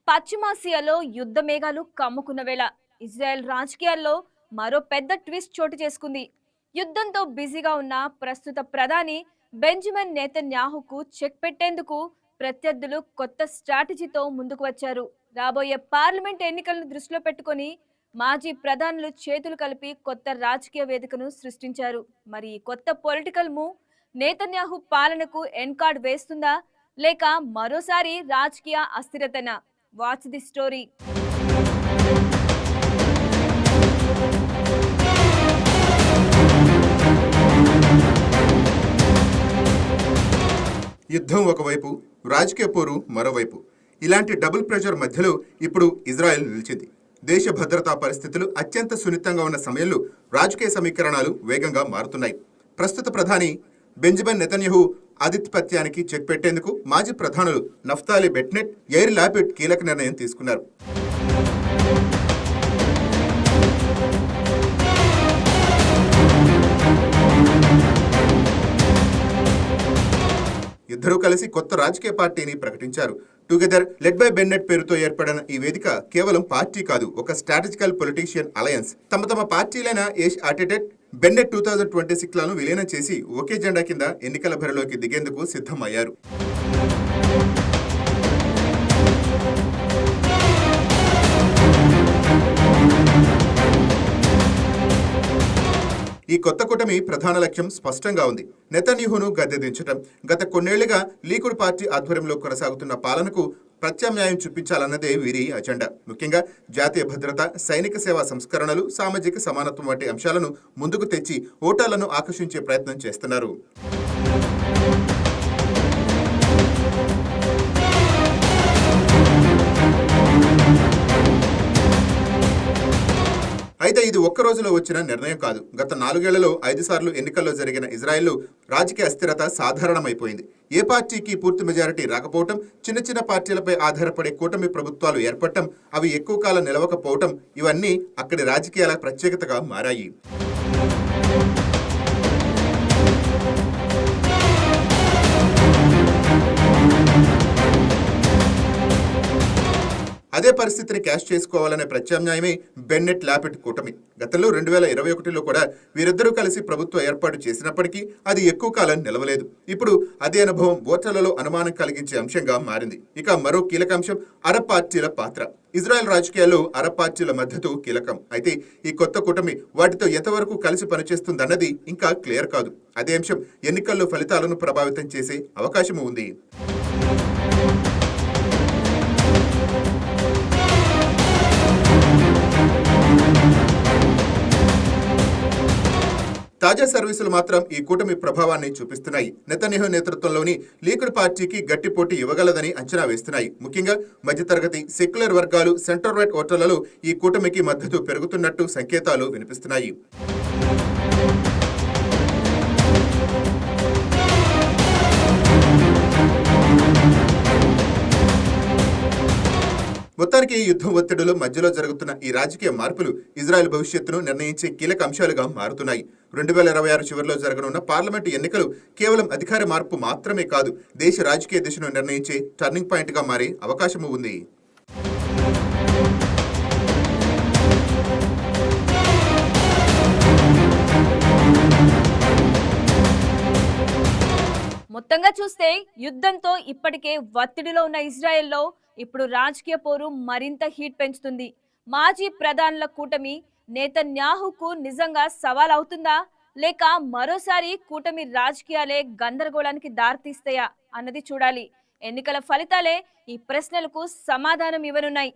పశ్చిమాసియాలో యుద్ధ మేఘాలు కమ్ముకున్న వేళ ఇజ్రాయెల్ రాజకీయాల్లో మరో పెద్ద ట్విస్ట్ చోటు చేసుకుంది. యుద్ధంతో బిజీగా ఉన్న ప్రస్తుత ప్రధాని బెంజమిన్ నేతన్యాహుకు చెక్ పెట్టేందుకు ప్రత్యర్థులు కొత్త స్ట్రాటజీతో ముందుకు వచ్చారు. రాబోయే పార్లమెంట్ ఎన్నికలను దృష్టిలో పెట్టుకొని మాజీ ప్రధానులు చేతులు కలిపి కొత్త రాజకీయ వేదికను సృష్టించారు. మరి ఈ కొత్త పొలిటికల్ మూవ్ నేతన్యాహు పాలనకు ఎన్కార్డ్ వేస్తుందా లేక మరోసారి రాజకీయ అస్థిరతన? Watch the story. యుద్ధం ఒకవైపు, రాజకీయ పోరు మరోవైపు. ఇలాంటి డబుల్ ప్రెషర్ మధ్యలో ఇప్పుడు ఇజ్రాయెల్ నిలిచింది. దేశ భద్రతా పరిస్థితులు అత్యంత సున్నితంగా ఉన్న సమయంలో రాజకీయ సమీకరణాలు వేగంగా మారుతున్నాయి. ప్రస్తుత ప్రధాని బెంజమిన్ నెతన్యాహు ఆధిపత్యానికి చెక్ పెట్టేందుకు మాజీ ప్రధానులు నఫ్తాలి బెన్నెట్, యైర్ లాపిడ్ కీలక నిర్ణయం తీసుకున్నారు. ఇద్దరూ కలిసి కొత్త రాజకీయ పార్టీని ప్రకటించారు. టుగెదర్ లెడ్ బై బెన్నెట్ పేరుతో ఏర్పడిన ఈ వేదిక కేవలం పార్టీ కాదు, ఒక స్ట్రాటజికల్ పొలిటీషియన్ అలయన్స్. తమ పార్టీలైన ఏష్ అటెటెట్, బెన్నెట్ 2026 లను విలీనం చేసి ఒకే జెండా కింద ఎన్నికల బరిలోకి దిగేందుకు సిద్ధమయ్యారు. ఈ కొత్త కూటమి ప్రధాన లక్ష్యం స్పష్టంగా ఉంది. నెతన్యాహును గద్దె దించడం, గత కొన్నేళ్లుగా లీకుడ్ పార్టీ ఆధ్వర్యంలో కొనసాగుతున్న పాలనకు ప్రత్యామ్నాయం చూపించాలన్నదే వీరి అజెండా. ముఖ్యంగా జాతీయ భద్రత, సైనిక సేవా సంస్కరణలు, సామాజిక సమానత్వం వంటి అంశాలను ముందుకు తెచ్చి ఓటర్లను ఆకర్షించే ప్రయత్నం చేస్తున్నారు. అయితే ఇది ఒక్క రోజులో వచ్చిన నిర్ణయం కాదు. గత 4 ఏళ్లలో 5 సార్లు ఎన్నికల్లో జరిగిన ఇజ్రాయెల్లో రాజకీయ అస్థిరత సాధారణమైపోయింది. ఏ పార్టీకి పూర్తి మెజారిటీ రాకపోవటం, చిన్న పార్టీలపై ఆధారపడే కూటమి ప్రభుత్వాలు ఏర్పడటం, అవి ఎక్కువ కాలం నిలవకపోవటం, ఇవన్నీ అక్కడి రాజకీయాల ప్రత్యేకతగా మారాయి. అదే పరిస్థితిని క్యాష్ చేసుకోవాలనే ప్రత్యామ్నాయమే బెన్నెట్ లాపిడ్ కూటమి. గతంలో 2021లో కూడా వీరిద్దరూ కలిసి ప్రభుత్వ ఏర్పాటు చేసినప్పటికీ అది ఎక్కువ కాలం నిలవలేదు. ఇప్పుడు అదే అనుభవం ఓటర్లలో అనుమానం కలిగించే అంశంగా మారింది. ఇక మరో కీలక అంశం అరబ్ పార్టీల పాత్ర. ఇజ్రాయెల్ రాజకీయాల్లో అరబ్ పార్టీల మద్దతు కీలకం. అయితే ఈ కొత్త కూటమి వాటితో ఎంతవరకు కలిసి పనిచేస్తుందన్నది ఇంకా క్లియర్ కాదు. అదే అంశం ఎన్నికల్లో ఫలితాలను ప్రభావితం చేసే అవకాశం ఉంది. తాజా సర్వీసులు మాత్రం ఈ కూటమి ప్రభావాన్ని చూపిస్తున్నాయి. నెతన్యాహు నేతృత్వంలోని లీకుడ్ పార్టీకి గట్టి పోటీ ఇవ్వగలదని అంచనా వేస్తున్నాయి. ముఖ్యంగా మధ్యతరగతి, సెక్యులర్ వర్గాలు, సెంటర్ రైట్ ఓటర్లలో ఈ కూటమికి మద్దతు పెరుగుతున్నట్టు సంకేతాలు వినిపిస్తున్నాయి. మొత్తానికి యుద్ధం ఒత్తిడులు మధ్యలో జరుగుతున్న ఈ రాజకీయ మార్పులు ఇజ్రాయెల్ భవిష్యత్తును నిర్ణయించే కీలక అంశాలుగా మారుతున్నాయి. 2026 చివరిలో జరగనున్న పార్లమెంటు ఎన్నికలు కేవలం అధికార మార్పు మాత్రమే కాదు, దేశ రాజకీయ దిశను నిర్ణయించే టర్నింగ్ పాయింట్గా మారే అవకాశం ఉంది. మొత్తంగా చూస్తే యుద్ధంతో ఇప్పటికే ఒత్తిడిలో ఉన్న ఇజ్రాయెల్లో ఇప్పుడు రాజకీయ పోరు మరింత హీట్ పెంచుతుంది. మాజీ ప్రధానుల కూటమి నేతన్యాహుకు నిజంగా సవాల్ అవుతుందా లేక మరోసారి కూటమి రాజకీయాలే గందరగోళానికి దారితీస్తాయా అన్నది చూడాలి. ఎన్నికల ఫలితాలే ఈ ప్రశ్నలకు సమాధానం ఇవ్వనున్నాయి.